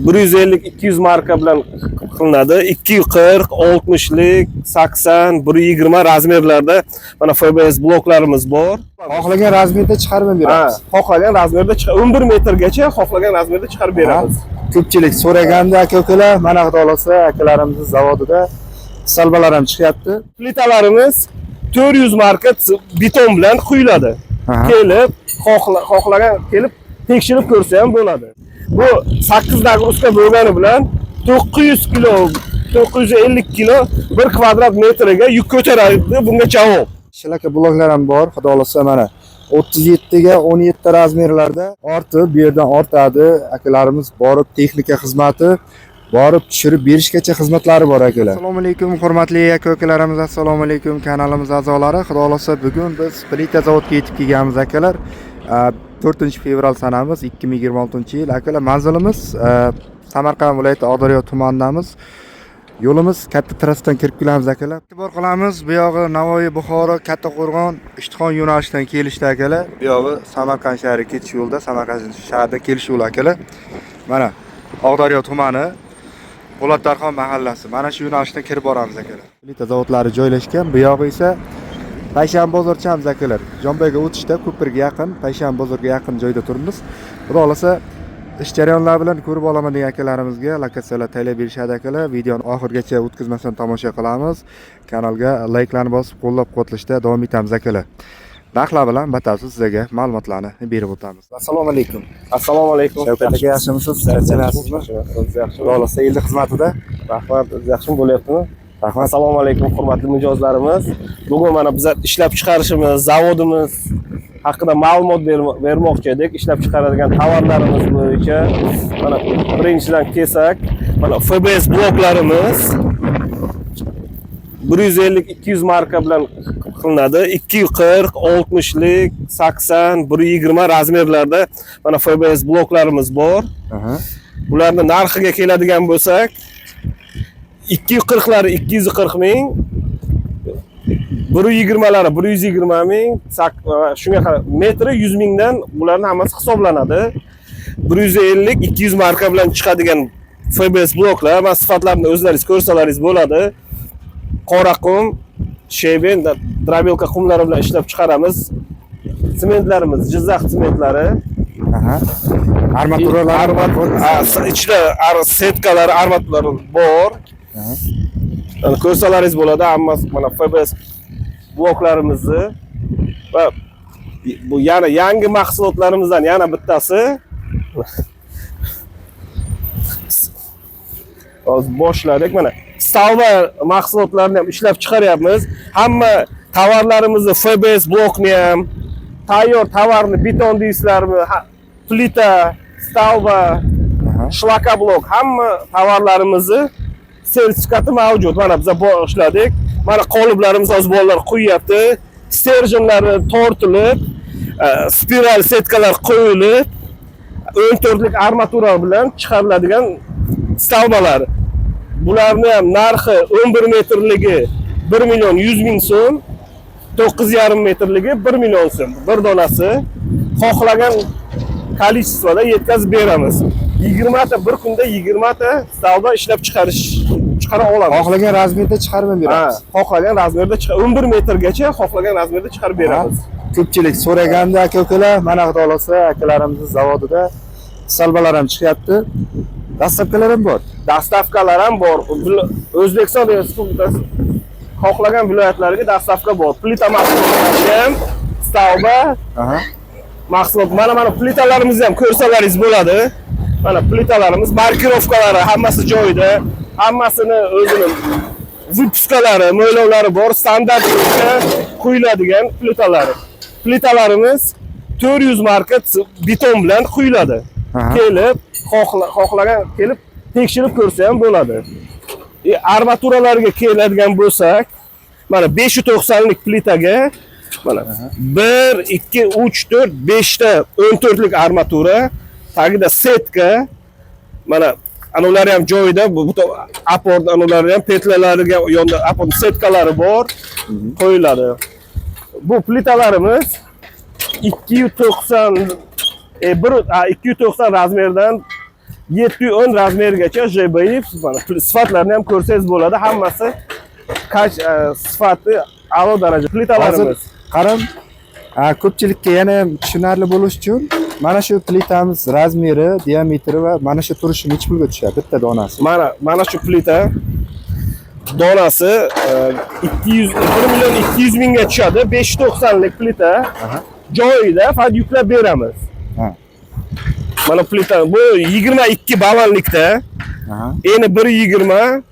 150-200 marka bilan qilinadi. 240, 60lik, 80, 120 razmerlarda mana FBS bloklarimiz bor. Xohlagan razmerda chiqarib beramiz. Xohlagan razmerda 11 metrgacha xohlagan razmerda chiqarib beramiz. Ko'pchilik so'raganda aka-ukalar, mana xudo xolasa akalarimizning zavodida salbalar ham chiqyapti. Plitalarimiz 400 marka beton bilan quyiladi. Kelib, xohlagan kelib tekshirib ko'rsa ham bo'ladi. Bu 8 dagruska bo'lgani bilan 900 kilo, 950 kilo 1 kvadrat metrga yuk ko'taradi. Bunga javob. Shilaka bloklar ham bor. Xudo xolasa mana 37 ga 17 razmerlarda ortib, bu yerdan ortadi. Akalarimiz borib texnika xizmati borib tushirib berishgacha xizmatlari bor akalar. Assalomu alaykum hurmatli aka-ukalarimiz, assalomu alaykum kanalimiz a'zolari. Xudo xolasa bugun biz plita zavodga yetib kelganmiz akalar. 4-fevral sanamiz 2026-yil. Akalar manzilimiz Samarqand viloyati Oqdaryo tumanidamiz. Yo'limiz katta trassadan kirib kelamiz akalar. E'tibor qilamiz, bu yog'i Navoiy, Buxoro, Kattaqo'rg'on, Ishtixon yo'nalishidan kelishdi akalar. Bu yog'i Samarqand shahriga ketish yo'lda, Samarqand shahrida kelish yo'li akalar. Mana Oqdaryo tumani, Po'latdarxon mahallasi. Mana shu yo'nalishdan kirib boramiz akalar. Plita zavodlari joylashgan. Bu yog'i esa Payshanba bozorchamiz akalar. Jonboyga o'tishda ko'pirga yaqin, Payshanba bozorga yaqin joyda turibmiz. Xudo xolasa ish jarayonlari bilan ko'rib olaman degan akalarimizga lokatsiyalar tayyorlab berishadi akalar. Videoni oxirigacha o'tkazmasdan tomosha qilamiz. Kanalga layklarni bosib, qo'llab-quvvatlashda davom etamiz akalar. Narxlar bilan batafsil sizlarga ma'lumotlarni berib o'tamiz. Assalomu alaykum. Assalomu alaykum. Shavkat aka, yaxshimisiz? Charchamasizmi? Xudo xolasa yildi xizmatida. Rahmat, yaxshi bo'lyaptimi? Rahmat. Assalomu alaykum hurmatli mijozlarimiz. Bugun mana biz ishlab chiqarishimiz, zavodimiz haqida ma'lumot bermoqchi edik. Ishlab chiqaradigan tovarlarimiz bo'yicha mana birinchidan kelsak, mana FBS bloklarimiz 150-200 marka bilan qilinadi. 240, 60lik, 80, 120 razmerlarda mana FBS bloklarimiz bor. Bularning narxiga keladigan bo'lsak, 240lari 240 ming, 120lari 120 ming, shunga qarab metri 100 mingdan bularning hammasi hisoblanadi. 150, 200 marka bilan chiqadigan FBS bloklar, mana sifatlarini o'zlaringiz ko'rsalaringiz bo'ladi. Qora qum, sheben, drabelka qumlari bilan ishlab chiqaramiz. Sementlarimiz Jizzax sementlari. Armaturalar bor. Ichida setkalar, armaturalar bor. Mana ko'rsalaringiz bo'ladi, hammasi mana FBS bloklarimizni va bu yana yangi mahsulotlarimizdan yana bittasi. Hozir boshladik. Mana Stalva mahsulotlarini ham ishlab chiqaryapmiz. Hamma tovarlarimizni FBS blokni ham, tayyor tovarni beton deysizlarmi, plita, Stalva, shlaka blok hamma tovarlarimizni sertifikati mavjud. Mana biz boshladik. Mana qoliplarimiz hozir bolalar qo'yyapti. Sterjinlari tortilib, spiral setkalar qo'yilib, 14lik armatura bilan chiqariladigan stalbalar. Bularning ham narxi 11 metrligi 1 million 100 ming so'm, 9,5 metrligi 1 million so'm. Bir donasi xohlagan kolичествоda yetkazib beramiz. 20 ta bir kunda 20 ta stalba ishlab chiqara olamiz. Xohlagan razmerda chiqarib beramiz. Xohlagan razmerda 11 metrgacha xohlagan razmerda chiqarib beramiz. Ko'pchilik so'raganda aka-ukalar, mana xudo xolasa akalarimizning zavodida salbalar ham chiqyapti. Dastavkalar ham bor. Dastavkalar ham bor. O'zbekiston Respublikasi xohlagan viloyatlariga dastavka bor. Plita mahsulotlari ham, stalba, mahsulot. Mana plitalarimizni ham ko'rsalaringiz bo'ladi. Mana plitalarimiz, markirovkalari hammasi joyida. Hammasini o'zining vyupuskalari, mo'ylovlari bor, standart quyiladigan plitalari. Plitalarimiz 400 marka beton bilan quyiladi. Kelib, xohlagan kelib tekshirib ko'rsa ham bo'ladi. Armaturalarga keladigan bo'lsak, mana 590lik plitaga mana 1, 2, 3, 4, 5 ta 14lik armatura, tagida setka, mana ular ham joyida, bu aport ular ham petlalariga yonda aport setkalari bor, qo'yiladi. Bu plitalarimiz 290 razmerdan 710 razmergacha JBI sifatlarini ham ko'rsangiz bo'ladi. Hammasi sifati a'lo daraja plitalarimiz. Qarang, ko'pchilikka yana ham tushunarli bo'lish uchun mana shu plitamiz razmeri, diametri va mana shu turishi necha pulga tushadi bitta donasi? Mana shu plita donasi 1 million 200 mingga tushadi. 590 lik plita joyida faqat yuklab beramiz. Mana plita bu 22 balandlikda. Eni 120,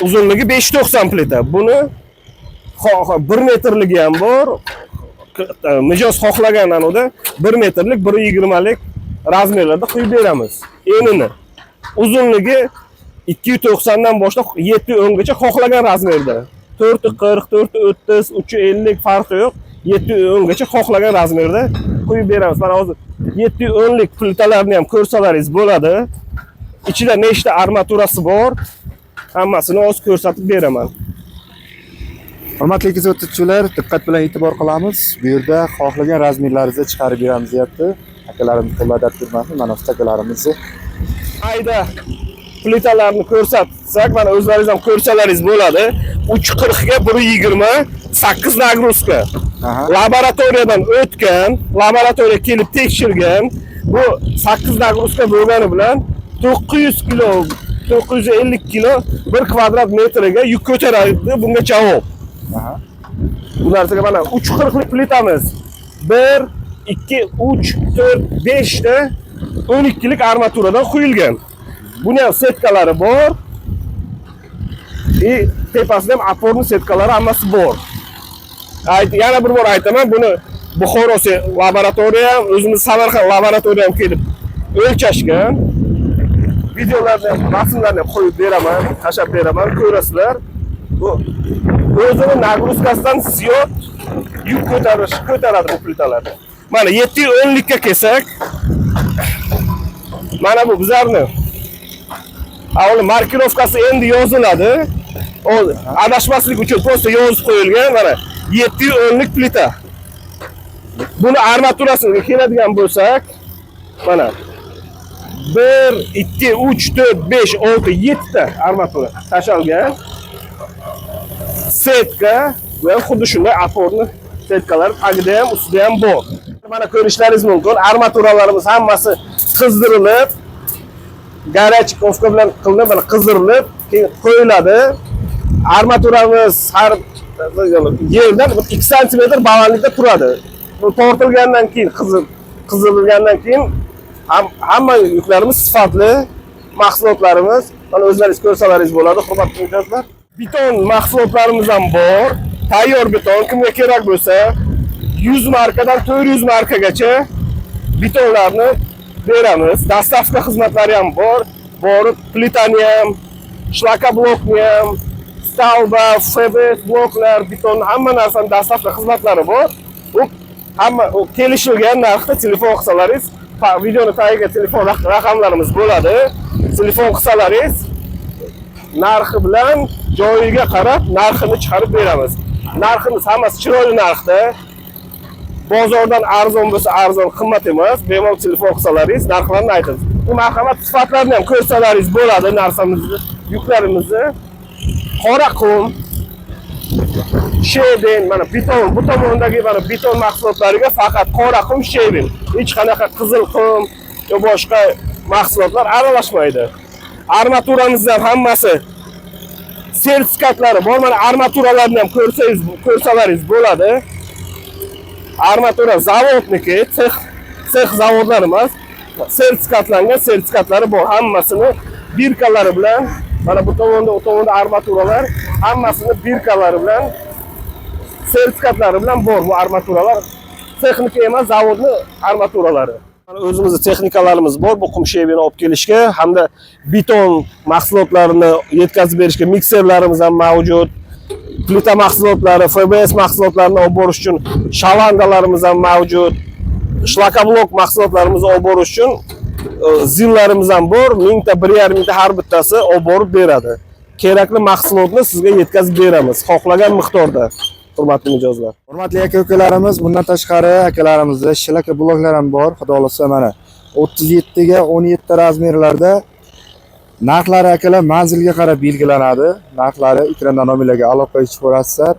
uzunligi 590 plita. Buni 1 metrligi ham bor. Mijoz xohlagan anoda 1 metrlik, 120 lik razmerlarda qo'yib beramiz. Enini uzunligi 290 dan boshlab 710 gacha xohlagan razmerda. 440, 430, 350 farqi yo'q. 710 gacha xohlagan razmerda qo'yib beramiz. Mana hozir 710 lik plitalarni ham ko'rsalaringiz bo'ladi. Ichida nechta armaturasi bor, hammasini o'z ko'rsatib beraman. Hurmatli kuzatuvchilar, diqqat bilan e'tibor qilamiz. Bu yerda xohlagan razmerlaringizni chiqarib beramiz deyapti. Akalarimiz qo'lladab turmadi. Mana ustakalarimizni. Ayda plitalarni ko'rsatsak, mana o'zlaringiz ham ko'rsalaringiz bo'ladi. 340 ga 120, 8 nagruzka. Laboratoriyadan o'tgan, laboratoriyaga kelib tekshirgan. Bu 8 nagruzka bo'lgani bilan 900 kilo, 950 kilo 1 kvadrat metrga yuk ko'taradi. Bunga javob. Bu narsaga mana 340 lik plitamiz. 1, 2, 3, 4, 5 ta 12 lik armaturadan quyilgan. Buni ham setkalari bor. Tepasida ham oporni setkalari hammasi bor. Yana bir bor aytaman, buni Buxoro laboratoriya ham, o'zimiz Samarqand laboratoriya ham kelib o'lchashgan. Videolarni ham, rasmlarni ham qo'yib beraman, tashab beraman, ko'rasizlar. Bu o'zini nagruzkasidan ziyod yuk ko'taradi bu plitalarni. Mana 710 likka kelsak, mana bu bizlarni avval markirovkasi endi yoziladi. O adashmaslik uchun prosta yozib qo'yilgan. Mana 710 lik plita. Buni armaturasiga keladigan bo'lsak, mana 1, 2, 3, 4, 5, 6, 7 ta armatura tashalgan. Setka va xuddi shunday oporni setkalar tagida ham, ustida ham bor. Mana ko'rishlaringiz mumkin. Armaturalarimiz hammasi qizdirilib, garachkovka bilan qilinib, mana qizdirilib, keyin qo'yiladi. Armaturamiz har yerdan 2 sm balandlikda turadi. Bu tortilgandan keyin, qizirilgandan keyin hamma yuklarimiz sifatli mahsulotlarimiz. Mana o'zlaringiz ko'rsalaringiz bo'ladi, hurmatli mijozlar. Beton mahsulotlarimiz ham bor. Tayyor beton kimga kerak bo'lsa 100 markadan 400 markagacha betonlarni beramiz. Dostavka xizmatlari ham bor. Borib plitani ham, shlaka blokni ham, stalba, FBS bloklar, beton hamma narsani dostavka xizmatlari bor. Bu hamma kelishilgan narxda telefon qilsalaringiz, videoni tagiga telefon raqamlarimiz bo'ladi. Telefon qilsalaringiz narxi bilan joyiga qarab narxini chiqarib beramiz. Narximiz hammasi chiroyli narxda. Bozordan arzon bo'lsa arzon, qimmat emas. Bemalol telefon qilsalaringiz narxlarni aytamiz. Bu marhamat sifatlarini ham ko'rsalaringiz bo'ladi narsamizni, yuklarimizni. Qora qum, shebin, mana beton, bu tomondagi mana beton mahsulotlariga faqat qora qum, shebin. Hech qanaqa qizil qum yo boshqa mahsulotlar aralashmaydi. Armaturamiz ham hammasi sertifikatlari bor. Mana armaturalarni ham ko'rsalaringiz bo'ladi. Armatura zavodniki, sex zavodlar emas. Sertifikatlangan sertifikatlari bor. Hammasini birkalari bilan, mana bu tomonda, o tomonda armaturalar hammasini birkalari bilan, sertifikatlari bilan bor bu armaturalar. Texnika emas, zavodni armaturalari. O'zimizda texnikalarimiz bor bu qum shebini olib kelishga hamda beton mahsulotlarini yetkazib berishga mikserlarimiz ham mavjud. Plita mahsulotlari, FBS mahsulotlarini olib borish uchun shalangalarimiz ham mavjud. Shlaka blok mahsulotlarimizni olib borish uchun zillarimiz ham bor. 1000 ta, 1,5 mingta har bittasi olib borib beradi. Kerakli mahsulotni sizga yetkazib beramiz, xohlagan miqdorda. Hurmatli mijozlar. Hurmatli aka-ukalarimiz, bundan tashqari akalarimizda shlaka bloklar ham bor. Xudo xolasa mana 37 ga 17 razmerlarda narxlari akalar manzilga qarab belgilanadi. Narxlari ekranda nomerlarga aloqa qilib ko'rasizlar.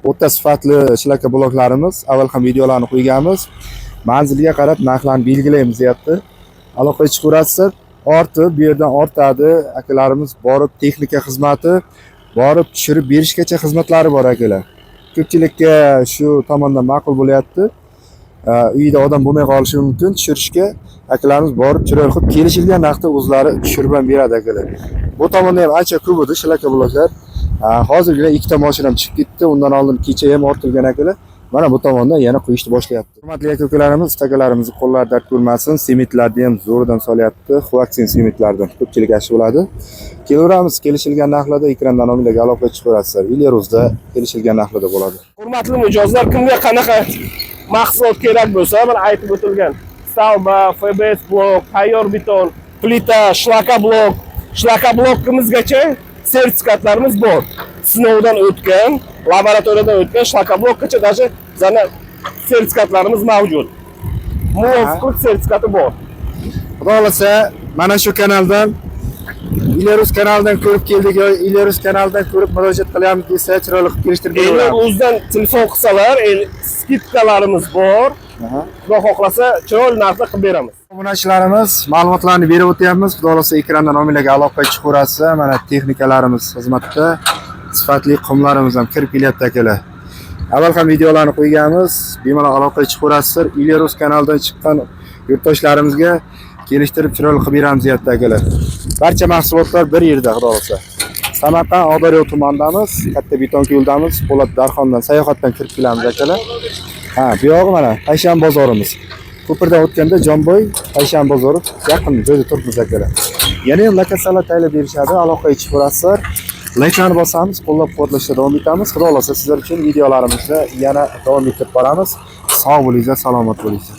O'ta sifatli shlaka bloklarimiz, avval ham videolarni qo'yganmiz. Manzilga qarab narxlarni belgilaymiz deyapti. Aloqa qilib ko'rasizlar. Ortib, bu yerdan ortadi. Akalarimiz borib texnika xizmati, borib tushirib berishgacha xizmatlari bor akalar. Ko'pchilikka shu tomondan ma'qul bo'lyapti. Uyda odam bo'lmay qolishi mumkin, tushirishga akalarimiz borib chiroyli qilib kelishilgan narxda o'zlari tushirib ham beradi akalar. Bu tomonda ham ancha ko'p edi shlaka bloklar. Hozirgina ikkita mashinam chiqib ketdi. Undan oldin kecha ham ortilgan akalar. Mana bu tomondan yana qo'yishni boshlayapti. Hurmatli aka-ukalarimiz, ustakalarimizni qo'llari dard ko'rmasin. Sementlarni ham zo'ridan solyapti. Huaksin sementlardan ko'pchilik yaxshi bo'ladi. Kelaveramiz, kelishilgan narxlarda ekranda nomerlarga aloqa chiqarasizlar. Ileruzda kelishilgan narxlarda bo'ladi. Hurmatli mijozlar, kimga qanaqa mahsulot kerak bo'lsa, mana aytib o'tilgan Stalba, FBS blok, tayyor beton, plita, shlaka blokimizgacha sertifikatlarimiz bor. Sinovdan o'tgan, laboratoriyadan o'tgan shlaka blokgacha даже zana sertifikatlarimiz mavjud. Muvofiqlik sertifikati bor. Xudo xolasa, mana shu kanaldan Ilerus kanalidan ko'rib keldik yoki Ilerus kanalidan ko'rib murojaat qilyapmiz desa, chiroyli qilib kelishtirib beramiz. O'zdan telefon qilsalar, skidkalarimiz bor. Xudo xohlasa, chiroyli narxda qilib beramiz. Obunachilarimiz ma'lumotlarni berib o'tyapmiz. Xudo xolasa ekranda nomerlarga aloqa chiqarasizlar. Mana texnikalarimiz xizmatda, sifatli qumlarimiz ham kirib kelyapti akalar. Avval ham videolarni qo'yganmiz. Bemalol aloqa chiqarasizlar. Ilerus kanalidan chiqqan yurtdoshlarimizga kelishtirib chiroyli qilib beramiz deyapti akalar. Barcha mahsulotlar bir yerda xudo xolasa. Samarqand Oqdaryo tumanidamiz, katta beton yo'ldamiz, Po'lat Darxondan sayohatdan kirib kelamiz akalar. Bu yog'i mana Payshan bozorimiz. Ko'pirdan o'tganda Jonboy Payshan bozori yaqin joyda turibmiz akalar. Yana ham lokatsiyalar tayyorlab berishadi, aloqa chiqarasizlar. Layklarni bosamiz, qo'llab-quvvatlashda davom etamiz. Xudo xolasa sizlar uchun videolarimizni yana davom ettirib boramiz. Sog' bo'linglar, salomat bo'linglar.